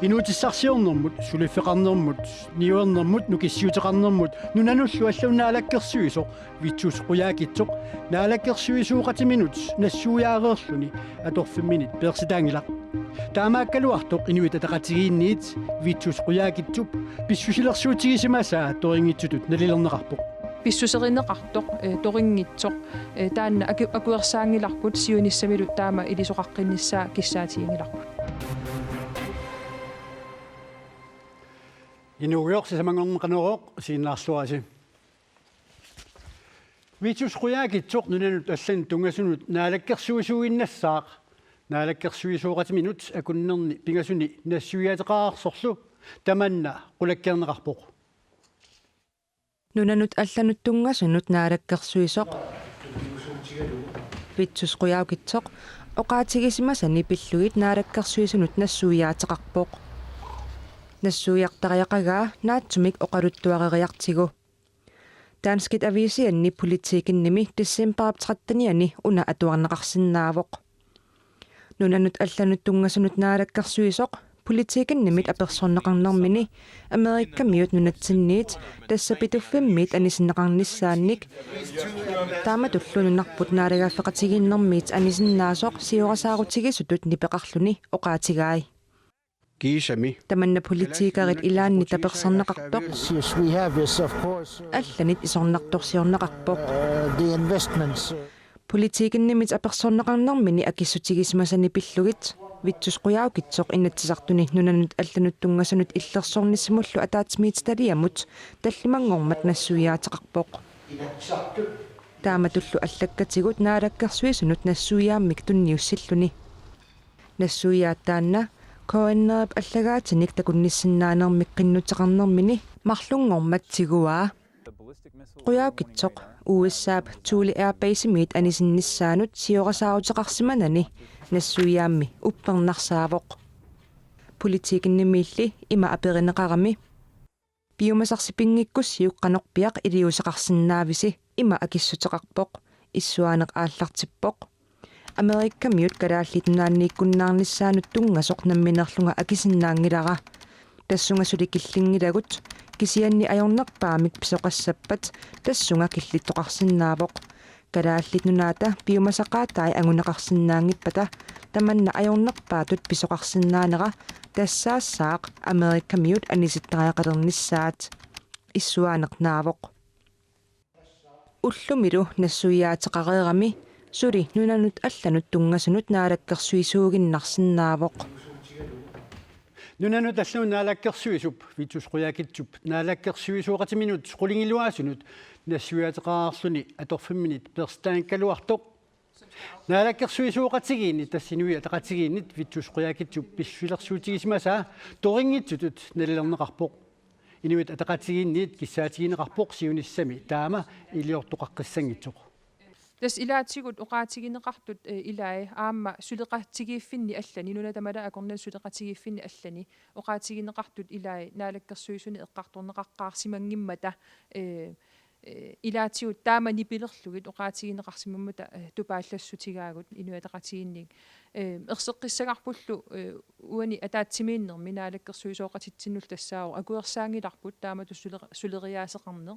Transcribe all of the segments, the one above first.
Inuutissarsiornermut sulifeqarnermut niuernermut nukissiuteqarnermut nunanullu allunaalakkersuiso vitsus quyaakitsoq naalakkersuisuuqatiminut nassuuyaareerluni atorfimminit peersitaangilaq taamaakkaluartoq inuit ataqatigiinniit vitsus quyaakitsup pissusilersuutigisimasa toringitsutut nalilerneqarpoq писсусеринеқартоқ торингитсоқ таанна акуерсаангиларпут сиунissamilu таама илисоқаққиннссаа киссаатигингиларпут Inuugiorsisamangorneqaneroq siinnaarluasi Vitus quyaakitsoq nunanut allan tungasunut naalakkersuisuuginnassaaq naalakkersuisuuqatiminut akunnerni pingasuni nassuiateqaarsorlu tamanna qulakkerneqarpoq Nunanut allanut tungasunut naalakkersuisoq Vitus quyaakitsoq oqaatigisimasa pillugit naalakkersuisunut nassuiaateqarpoq Nassuiaqtariaqagaa naatsumik oqaluttuaqeriartigu Danskit avisianni politikinnimi December 13 una atuarneqarsinnaavoq Nunanut allanut tungasunut naalakkersuisoq politikinnimit apersorneqarnermini Amerikkamiut nunatsinniit tassapituffimmiit anisinneqarnissaannik taamatullununnarput naalagaafeqatiginnermiit anisinnaasоq siorasaarutigissutut nipeqarluni oqaatigaai Kiisami Tamanna politiikarit ilaanni tapersarneqartoq allanit isornartorsiorneqarpoq the investments politiikinnimit apersorneqarnermini akissutigismasani pillugit vitsus quyaukitsoq inatsisartuni nunanut allanut tungasunut illersornissimullu ataatimiitaliamut tallimangormat nassuiaateqarpoq taamatullu allakkatigut naalakkersuisunut nassuiaammik tunniussilluni nassuiaattaanna koennerp allagaatinik takunnissinaanermik qinnutеқарнермини марлунгорматсигуаа quyaukitsoq USAp Thule Air Base miit anisinnissaanut siorasaaruteqarsimanani nassuiaammi uppernarsaavoq politikinnimiilli ima aperineqarami biomasarsipinngikkussiuq qanorpiaq iliuseqarsinnaavisi ima akissuteqarpoq issuaaneq aallartippoq Amerikkamiut kalaallit tungasoq namminerlunga akisinnaangilara tassunga sulikillingilagut kisianni ajornerpaamik pisoqassappat tassunga killittoqarsinnaavoq kalaallit nunaata biomasaqaatai anguneqarsinnaangippata tamanna ajornerpaatut pisoqarsinnaanera tassaassaaq Amerikkamiut anisittariaqalernissaat issuaaneqnaavoq ullumilu nassuiaateqareerami Suri nunanut allanut tungasunut naalakkersuisuuginnarsinnaavoq Nunanut allanut naalakkersuisup vitus quyaakitsup naalakkersuisuuqatiminut qulingiluaasunut nassuiateqaarluni atorfimminit perstaankaluartoq naalakkersuisuuqatigiinni tassinui ataqatigiinnit vitus quyaakitsup pissuilersuutigisimasa torinngitsutut nalilerneqarpoq inuit ataqatigiinniit kissaatigineqarpoq siunissami taama iliortoqaqqissangitsoq Tas ilaatigut uqaatigineqartut ilai aamma suleqatigiiffinni allani nunatamala akornal suleqatigiiffinni allani uqaatigineqartut ilai naalakkersuisuni eqqartorneqaqqaarsimangimmata ilaatigut taamani pilerlugit uqaatigineqarsimammata tupaallassutigagut inuataqatiginnik erseqqissagarpullu uani ataatsimiinnermi naalakkersuisooqatitsinul tassaao akuersaangilarput taamatu suleriaaseqarner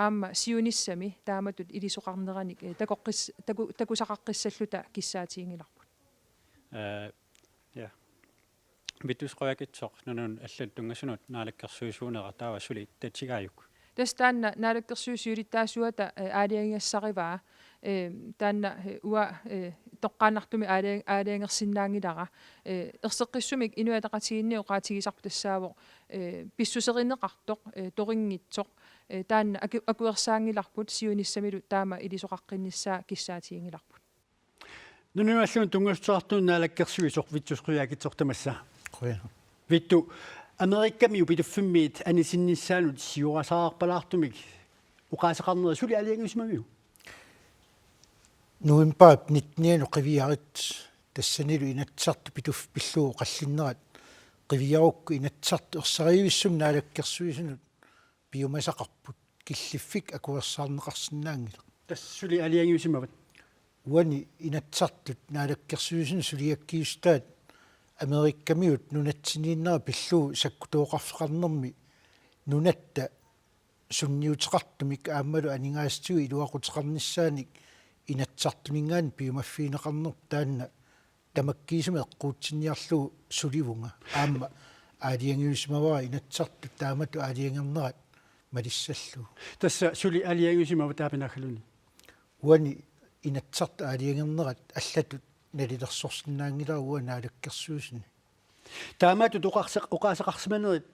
aamma siunissami taamatut ilisoqarneranik takusaqaqqissalluta kissaatigingilarput ja vitus qoyakitsoq nunun allan tungasunut naalakkersuisuunera taava suli tatsigaayuk tastaanna naalakkersuisuulittaasuata aaliangassarivaa taanna ua toqqaanartumi aaliangersinnaangilara erseqqissumik inuataqatiginni oqaatigisarpu tassaavoq pissuserineqartoq toringitsoq taanna akuersaangilarput siunissamilu taama ilisoqaqqinnissaa kissaatigingilarput Nunnuallun tungassartuun naalakkersuisoq vitsus quyaakitsoq tamassa quya vittu Amerikkami upituffimmiit anisinnissaanut siuasaarpalaartumik uqaaseqarnera suli aliangiusmamiu November 19 qiviarit tassanilu inatsartu pituf pilluu qallinnerat qiviarukku inatsartu ersariivissum naalakkersuisunut biomasaqarput killiffik akuersaarneqarsinnaangila тассули алиангиусимават уани инатсартут наалаккерсуисин сулиаккиустаат америккамиут нунатсинииннера пиллуу саккутооқарфеқарнэрми нунатта сунниутеқартумик аамалу анигаастигу илуақутеқарниссааник инатсартунингаан пиумаффиинеқарнерп таанна тамаккиисуми эққуутсинниарлугу суливунга аама аалиангиусимаваа инатсартут таамату аалиангернерат малиссаллугу тасса сули алиангиусимават таапинахалуни уани инатсарт аалиангернерат аллатут налилерсорсинаангиларуа наалаккерсуусини таамаату тоқарсеқарсиманерит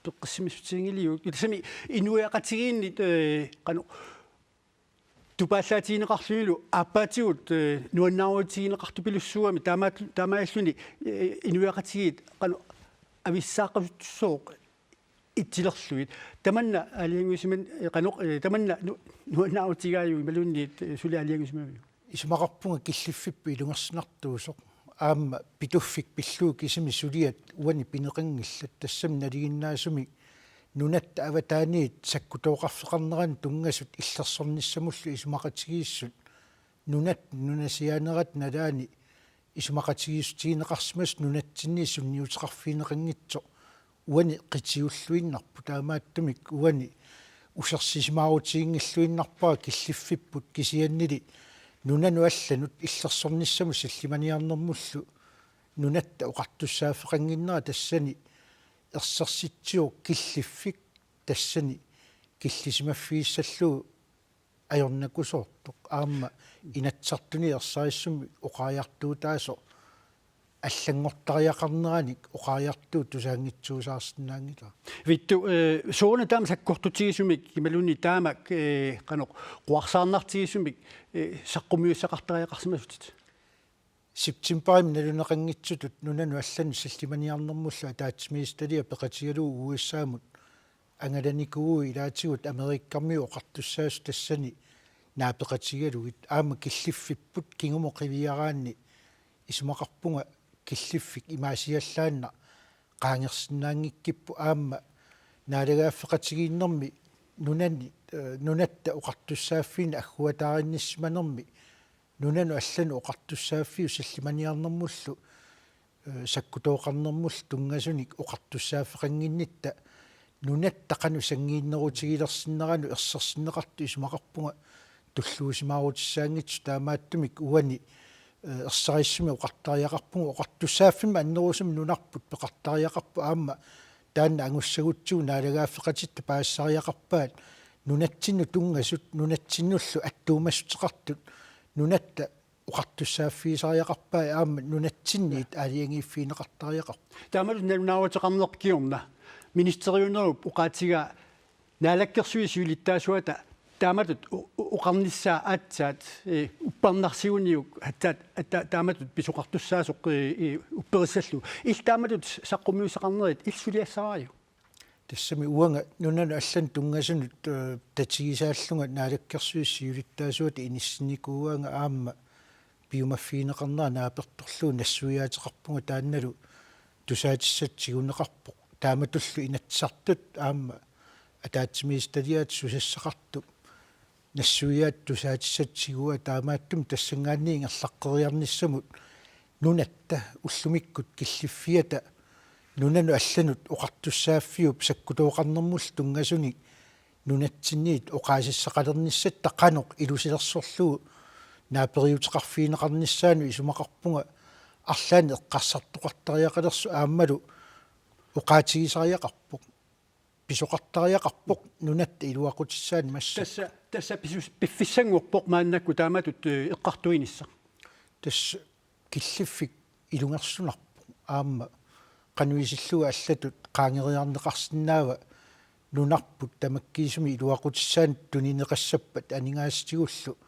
пеққиссимиссутингилиу итсами инуяқатигииннит қану тупааллаатигинеқарлуилу аппаатигут нуаннааруутигинеқарту пилуссуами таамааллуни инуяқатигиит қану ависсааққавиттуссооқ итсилерлуит таманна алиангиусиман қану таманна нуаннааруутигааю ималуунниит сули алиангиусимавиу исмақарпунга киллиффиппу илунгерсинартуусоқ аама питуффик пиллуу кисими сулиат уани пинеқингиллат тассам налигиннаасуми нунатта аватааниит саккутооқарфеқарнеран тунгасут иллерсорниссамуллу исмақатигииссут нунасиаанерат налаани исмақатигиустигинеқарсимас нунатсинни сунниутеқарфиинеқингитсо уани қитиуллуиннарпу таамааттумик уани усерсисмаарутигингиллуиннарпаа киллиффиппут кисианнили нунану алланут иллерсорниссаму силлиманиарнэрмуллу нунатта оқартуссаафеқангиннера тассани ерсерситсиу киллиффик тассани киллисимаффииссаллуу ajornakusortuq aamma inatsartuni ersaissumi oqaajartuutaasо аллангортариақарнераник оqaajартуу тусаангитсуусаарсинаангила витту соона таама саккортутигисумик кималуни таамак канеқ қуарсаарнартигисумик саққумиуссақартариақарсимасутит септемберим налунеқангитсутут нунану аллани силлиманиарнэрмулла таатсмиисталиа пеқатигалуу уиссаамут ангаланикуу илаатигут америккармиу оқартуссаас тассани наапеқатигалугит аама киллиффиппут кингумо қивиараанни исмақарпунга киллиффик имаасиаллаанна qaangersinnaangikkipu aamma naalagaaffeqatigiinnermi nunatта oqartussaaffini agguataarinnissimanermi nunanu allanu oqartussaaffiu sallimaniarnermullu sakkutooqarnermull tungasunik oqartussaaffeqanginnitta nunatta qanu sangiinnerutigilersinneranu ersersinneqartu ismaqarpunga tulluusimaarutissaangitsu taamaattumik uani ersarismi oqartariaqarpunga oqartussaaffima annerusumi nunarput peqartariaqarpu aamma taanna angussagutsugu naalagaaffeqatitta paassariaqarpaat nunatsinnu tungasut nunatsinullu attuumassuteqartut nunatta oqartussaaffiisariaqarpaa aamma nunatsinniit aaliangiiffiineqartariaqarpu таамалу налунааруатеқарнеқкиорна министериунеруп уқаатига наалаккерсуисуилиттаасуата тааматут уқарниссаа аатсаат уппарнарсигуниук хаттаат тааматут писоқартуссаасоқ уппериссаллу тааматут саққумиусеқарнерит иллулиассарааю тассами уанга нунана аллан тунгасунут татигисааллунга наалаккерсуиссиулиттаасуата иниссиникууаанга аама пиумаффиинеқарнаа нааперторлуу нассуиаатеқарпунга таанналу тусаатиссатсигунеқарпоқ тааматуллу инатсартут аама атаатсимиисталиаат сусассақарту нассуиаат тусаатиссатсигуа таамааттум тассангаанниингерлаққериарниссамут нунатта уллумиккут киллиффиата нунану алланут оқартуссааффиуп саккутооқарнэрмул тунгасуник нунатсинниит оқаасиссақалерниссат тақаноқ илусилерсорлугу наапериутеқарфиинеқарниссаану исумақарпунга арлаани эққарсартоқартариақалерсу ааммалу оқаатигисариақарпоқ писоқартариақарпоқ нунатта илуақутиссаани масса тасса пиффиссангуорпоқ мааннакку тааматут эққартуинисса тасса киллиффик илунгерсунарпоқ аама qanуисиллуга аллатут qaangeriarneqarsinnaava nunarput tamakkiisumi iluaqutissaan tunineqassappat aningaastигуллу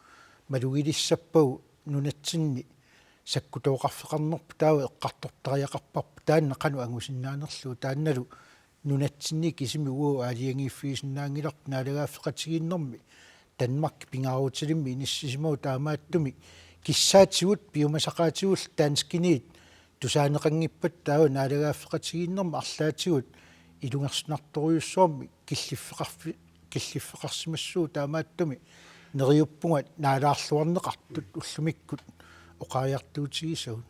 малугилиссаппагу нунатсинни саккутооқарфеқарнерпу таава эққартортариақарпарпу таанна qanu ангусиннаанерлу таанналу нунатсинни кисими уу аалиангиффиисиннаангиларп наалагааффеқатигииннэрми Danmark пингаарутилимми иниссисимау таамааттуми киссаатигут пиумасақаатигул таанскиниит тусаанеқангиппат таава наалагааффеқатигииннэрма арлаатигут илунгерсинарторуйуссуарми киллиффеқарсимассуу таамааттуми neriuppungat naalaarluarneqartut ullumikkut oqaajartuutигисагут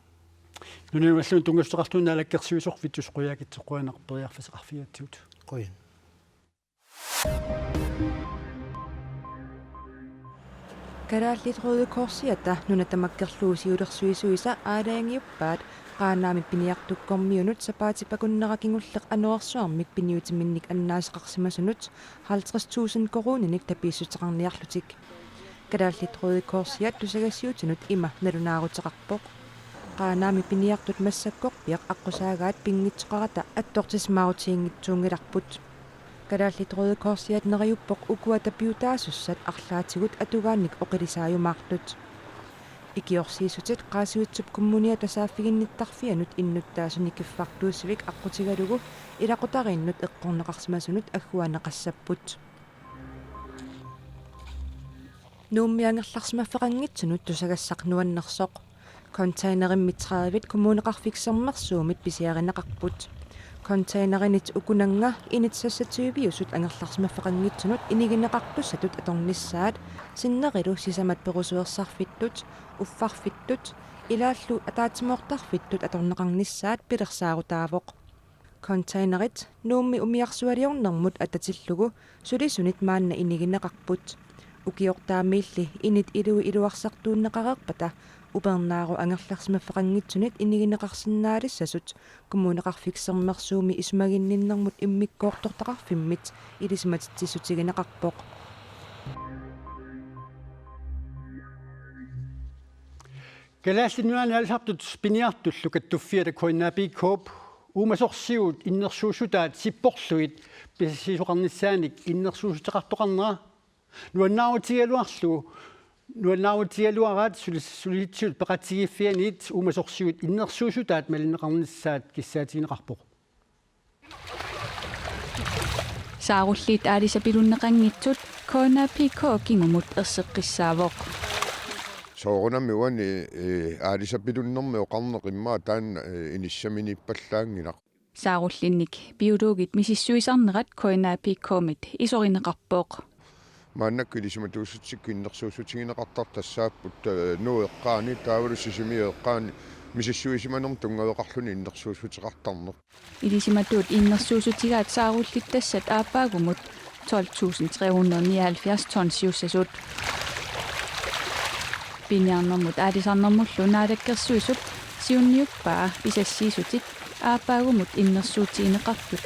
нуниваллун тунгастеқартуун наалаккерсуисоқ фитсусқуяакитсоқуанерпериарфасеқарфиатсуут qoyan Karaallit Røde nunatamakkerluusiulersuisuisa aalaangiuppaat qaanaami piniartukkormiunut sapaatipakunnerakingulleq anuarsuarmik piniutiminnik annaasеқарсимасунут 50,000 koruuninik tapiissutеқарниарлутик Karaallit Røde tusagassiutinut ima nalunaaruteqarpoq qaanaami piniartut massakkorpiaq аққусаагаат пингитсоқарата аттортисмаарутиингитсуунгиларпут Karaallit Røde neriuppoq ukuata piutaasusat арлаатигут атугаанник оқилисааюмаартут икиорсиисутит qaasuitsup kummunia tasaaффигинниттарфианут иннуттаасуни киффартууссивик аққутигалугу илақутариннут эққорнеқарсимасунут аггуанеқассаппут нууммиангерларсимаффеқангитсунут тусагассақ нуаннерсоқ контейнеримми 30-вит коммуунеқарфиксермерсуумит писиаринеқарпут контейнеринит укунанга инитсассатиувиусут ангерларсимаффеқангитсунут инигинеқартуссатут аторниссаат синнерилу сисамат перусуерсарфиттут уффарфиттут илааллу атаатимоортарфиттут аторнеқарниссаат пилерсаарутаавоқ контейнерит нуумми умиарсуалиорнэрмут ататиллугу сулисунит маанна инигинеқарпут укиортаамиилли инит илуи илуарсартууннеқарерпата упернаару ангерларсимаффеқангитсунит инигинеқарсинаалиссасут коммуунеқарфиксермерсууми исмагинниннэрмут иммиккоортортақарфиммит илисиматитсисутигинеқарпоқ галааллинуаана алсартут пиниартуллу каттуффиата коиннаапиккооп уумасорсиут иннерсуусутаат сиппорлуит писсисоқарниссааник иннерсуусутеқартоқарнера нуаннаавутигалуараат сулитсуут пеқатсигиффианит уумасорсиут иннерсуусутаат малинеқарниссаат киссаатигинеқарпоқ сааруллиит аалисапилуннеқангитсут коонапико кингумут ерсеққиссаавоқ соорунами уани аалисапилуннэрми оқарнеқиммаа таан иниссаминиппаллаангинақ сааруллинник биологит мисиссуисарнерат коонапиккоомит исоринеқарпоқ мааннакку илисиматууссутсикку иннерсуусутигинеқартар тассааппут нуэққаани таавалуссисимиэққаани мисиссуисиманерм тунгавеқарлуни иннерсуусутеқартарнер илисиматуут иннерсуусутигаат сааруллит тассат аапаагумут 12,379 тонн сиуссасут пиниарнэрмут аалисарнэрмуллу наалаккерсуисут сиунниуппаа писассиисутит аапаагумут иннерсуутигинеқартут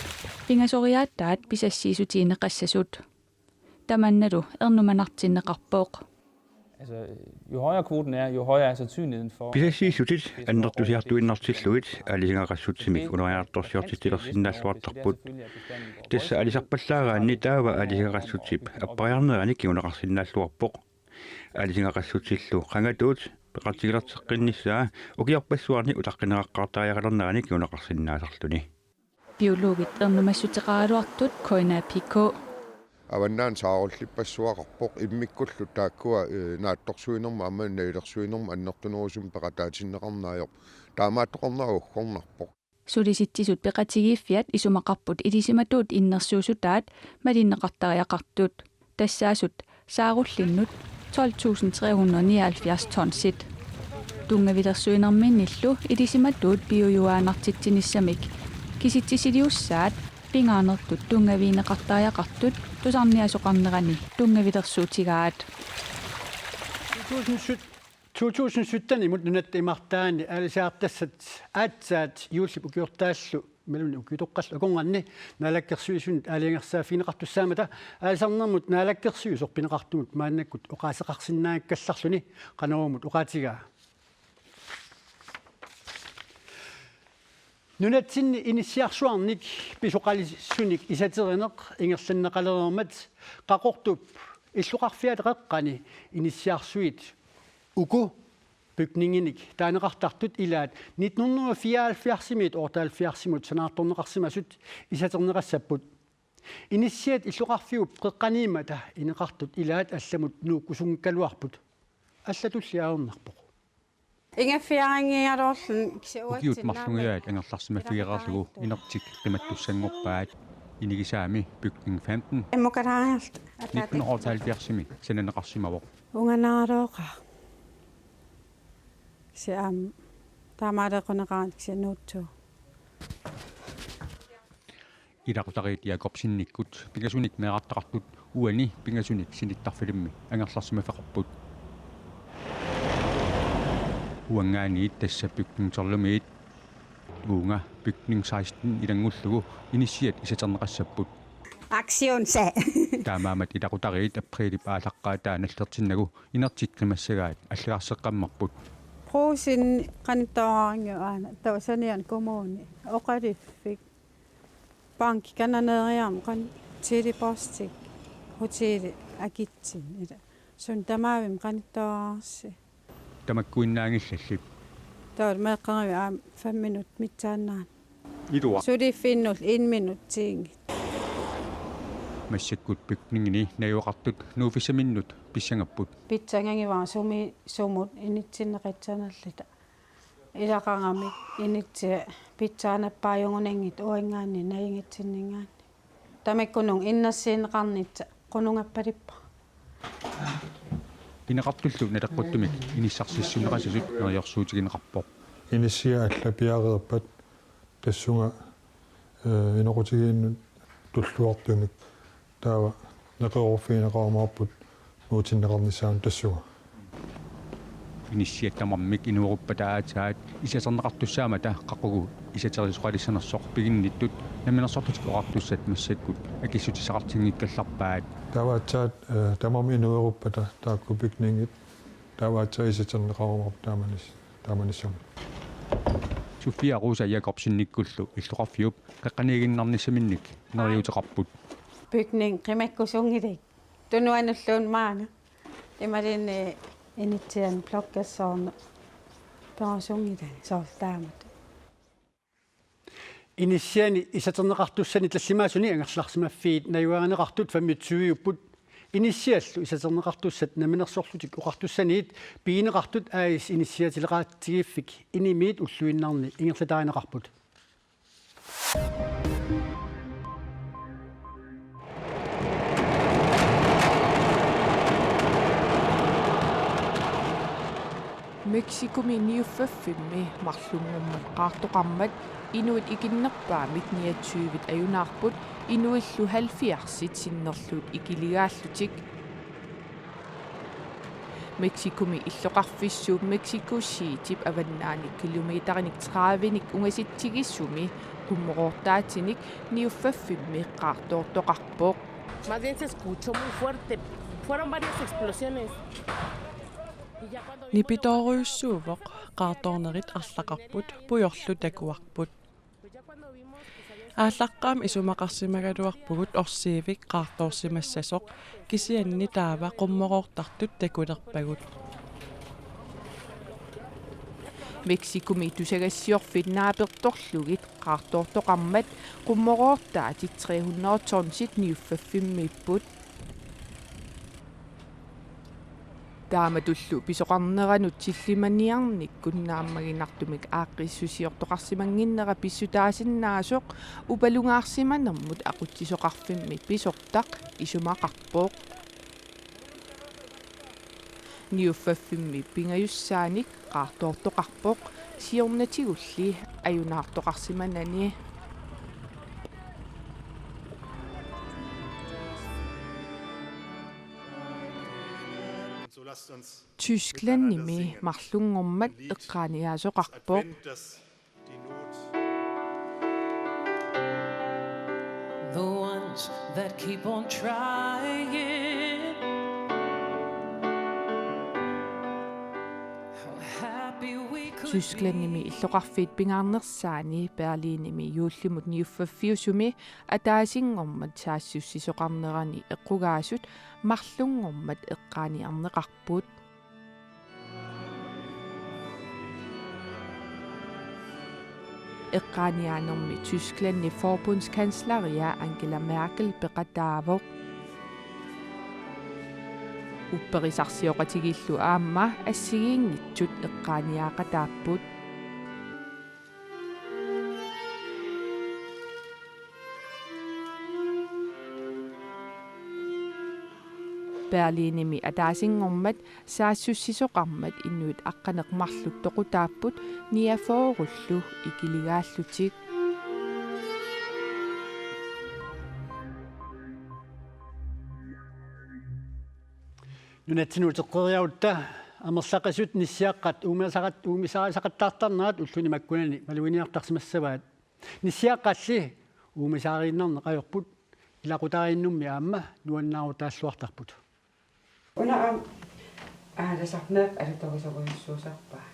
пингасориааттаат писассиисутигинеқассасут таманналу эрнуманартиннеқарпооқ Altså, jo højere kvoten er, jo højere er sandsynligheden for... Писассиисутит аннертусиартуиннартиллугит алисингақассутсимик унериарторсиортитилерсиннааллуартарпут тасса алисарпаллаагаанни таава алисингақассутсип аппариарнерани киунеқарсиннааллуарпоқ алисингақассутсиллу қангатуут пеқатигилартеққиннссаа укиорпассуарни утаққинеқаққартариақалернерани киунеқарсиннаасарлуни биологит эрнумассутеқаралуартут коинапико аваннаан сааруллиппассуақарпоқ иммиккуллу тааккуа наатторсуинерма амманнаилерсуинерма аннертунерусум пеқатаатиннеқарнаайоқ таамааттоқарнаагуккорнарпоқ сулиситсисут пеқатигииффиат исумақарпут илисиматуут иннерсуусутаат малиннеқартариақартут тассаасут сааруллиннут 12,379 тонсит тунгавилерсуинерминниллу илисиматуут биоюаанартитсинissамик киситсисилиуссаат пингаарнертут тунгавиинеқартариақартут тусарниасоқарнерани тунгавилерсуутигаат 2017 имут нунаттимартаани алисаартассат аатсаат юуллип укиортааллу малуни укитоққалла аконганни наалаккерсуисун аалиангерсаафинеқартуссаамата аалисарнэрмут наалаккерсуисор пинеқартумут мааннаккут оқаасеқарсинааккалларлуни қанерумут оқаатигаа нунатсинни иниссиарсуарник писоқалиссуник исатеринеқ ингерланнеқалернермат қақортуп иллуқарфиатеқеққани иниссиарсуит уку бygninginik таанеқартартут илаат 1974-мит ортаалфиарсимут санаарторнеқарсимасут исатернеқассаппут иниссиат иллуқарфиуп қеққаниимата инеқартут илаат алламут нууккусунгкалуарпут аллатуллиаарнарпоқ Ukiut marlungiaat angerlarsimafigerarlugu inertik qimattussangorpaat inigisaami bygning 15 Emokaraalt. 1970 sananaqarsimavoq Unganaaroqa. Siam taamarequnaqaat sinuutsu. ilaqutariit Jakobsinnikkut pingasunik meeqartaqartut uani pingasunik sinittarfilimmi angerlarsimafaqarput uangaaniit tassa bygningsorlumiit uunga bygning 16 ilangullugu initiat isaterneqassapput Aktion se. таамаамат илақутариит априлип аалаққаатаа наллертиннагу инертиккимассагаат аллагарсеққаммарпут Prusin qanittooraanguaana tawsanian kommuni oqaliffik banki kananeriam qan telepostik hoteli akitsin ila sun tamaavim qanittooraarsi тамаккуиннаангиллаллип tawal meeqqariam 5 minut mitsaannaan илуа sulifinnul 1 minut tiingi массаккут пикнингини наюақартут нууфисаминнут писсангаппут pitsangangivaa sumut initsinneqitsanallita ilaqangami initsia pitsaanappaajungunangit uangaanni naingitsinningaanni tamikkunung innassiineqarnitsa qunungappalippa инеқартуллу налеққуттумик иниссарсиссунеқасасут нериорсуутигинеқарпоқ инисsia аллапиареерпат тассунга инеқутигииннут туллуартумик таава неқеорфиинеқаамаарпут уутиннеқарнissaун тассуга иниссиаттамармик инууруппатаатаат исасернеқартуссаама та қаққугу исатерисоқалиссанерсоқ пигинниттут наминерсортут оқартуссат массаккут акиссутисақартингиккалларпаат тааваатсаат тамарми инууруппата таакку пикнингит тааваатса исатернеқаамаар тааманиссам Sofia Rosa Jakobsinnikkullu иллоқарфиуп қеққанигиннарниссаминник нериутеқарпут bygning qimakkusungilik tunuanulluun maanga imalini initian plokkasoorna perusungila soortaamat initiani isaterneqartussani tassimaasuni angerlarsimaffiit najuaanеqartut 25-upput initiallu isaterneqartussat naminersorlutik uqartussaniit piineqartut aais initiatileqaatsigiffik inimiit ulluinnarni ingerlataaneqarput Mexicomi niuffafimmi marlungummat qaartoqarmat inuit ikinnerpaamit 29 ajunaarput inuillu 70 sinnerluut ikiligaаллутик Mexicomi illoqarfissuup Mexico City avannaani kilometerinik 30nik ungasittigissumi kummoqortaatinik niuffafimmi qaartoortoqarpoq Más bien se escuchó muy fuerte. Fueron varias explosiones. Nipitoruussuuvoq qaartoornerit арлақарпут пуйорлу такуарпут ааллаққаам исумақарсимагалуарпугут орсиивик qaartoorsimassasоq кисианни таава qummoqortartut такулерпагут Mexicomi tusagassiorfit naapertorlugit qaartoortoqarmat qummoqortaatit 300 tonsit niuffaffimmipпут тааматуллу писоқарнеранут силlimaniarник куннааммагинартумик ааққиссусиортоқарсимангиннера писсутаасиннаасоқ упалунгаарсиманермут ақутсисоқарфимми писортақ исумақарпоқ ниуффаффимми пингаюссааник qaartoortoqarpoq siornatигулли аюнаартоқарсиманани Tysklandnimi marlungormat eqqaaniaasoqarpoq The ones that keep on trying Tysklandnimi illoqarfiit pingaarnersaani Berliinimi yuullimut niuffaffiusumi ataasingormat saassussisoqarnerani eqqugaasut marlungormat eqqaaniarneqarput eqqaaniaanermi Tysklandni forbundskansleria Angela Merkel peqataavoq upperisarsioqatigillu aamma assigiinngitсут eqqaaniaaqataapput Berlinimi ataasingormat saassуссисоqarmat innuit aqqaneqmarlut toqutaapput niafoorullu ikiligaалlutik нунатсину теққериаутта амерлақасут ниссиаққат уумисарисақаттаартарнаат уллуни маккунани малуиниартарсимассаваат ниссиаққалли уумисаариннарне қайорпут илақутарииннумми аама нуаннаарутаассуартарпут унаам ааласарнеэп алуторисоруйуссуусарпаа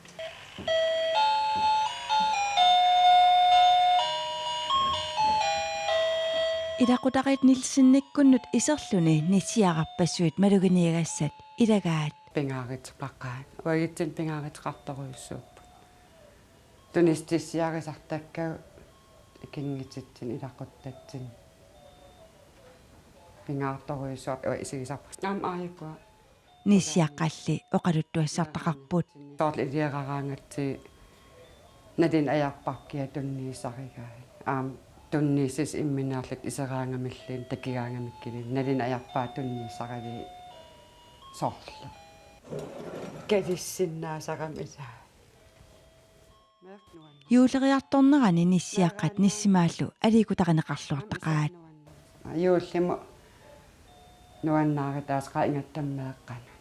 илақутарит нилсинниккуннут исерлүни ниссиақарпассуит малугиниагассат илагаат пингааритеқаққаат уагитсин пингааритеқарторуйуссууппа тунистиссиарисартаккау икингитситсин илақуттатсин пингаарторуйуссуарт исигисарпа наам ааюккуа ниссиаққалли оқалуттуассартақарпут тоорл илиарараангатси надин аярпаркиа тунниисаригаа аам тунниисис имминаарлут исераангамиллин такигаангамиккили налин аярпаа тунниисарали соорлу калиссиннаасарам иса юулериарторнерани ниссиаққат ниссимааллу аликутаринеқарлуартақаат юуллиму нуаннааритаас qaingаттаммеэққана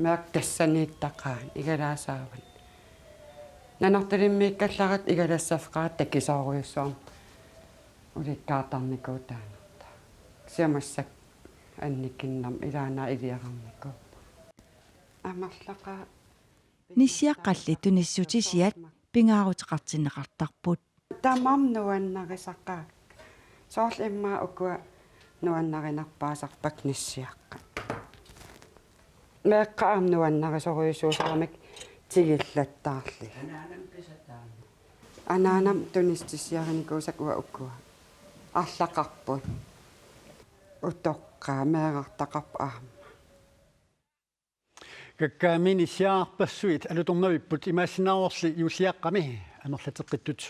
меэк тассанииттақаан игалаасааван нанарталиммииккалларат игалассафқаат таккисооруйуссуарм уликкаатарникуутаанерта сиамассак анниккиннам илаанаа илиарамникку амерлақа ниссиаққалли туниссутисиат пингаарутеқартинеқартарпут тамам нуаннарисаққаа соорл иммаа укуа нуаннаринарпаасарпак ниссиаққа меэққаам нуаннарисоруйуссуусарамик тигиллаттаарли анаанам тунистиссиариникуусак уа уккуа арлақарпут утоққаа меэқартақарпа аама каккаамини сиаарпассуит алуторнавиппут имаассинааорли юлиаққами амерлатеққиттут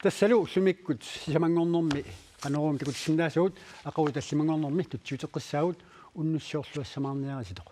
тассалу сумиккут сисамангорнэрми канорум тикутсиннаасуут ақау таллимангорнэрми тутсиутеққиссаагут уннуссиорлуассамаарниариситоқ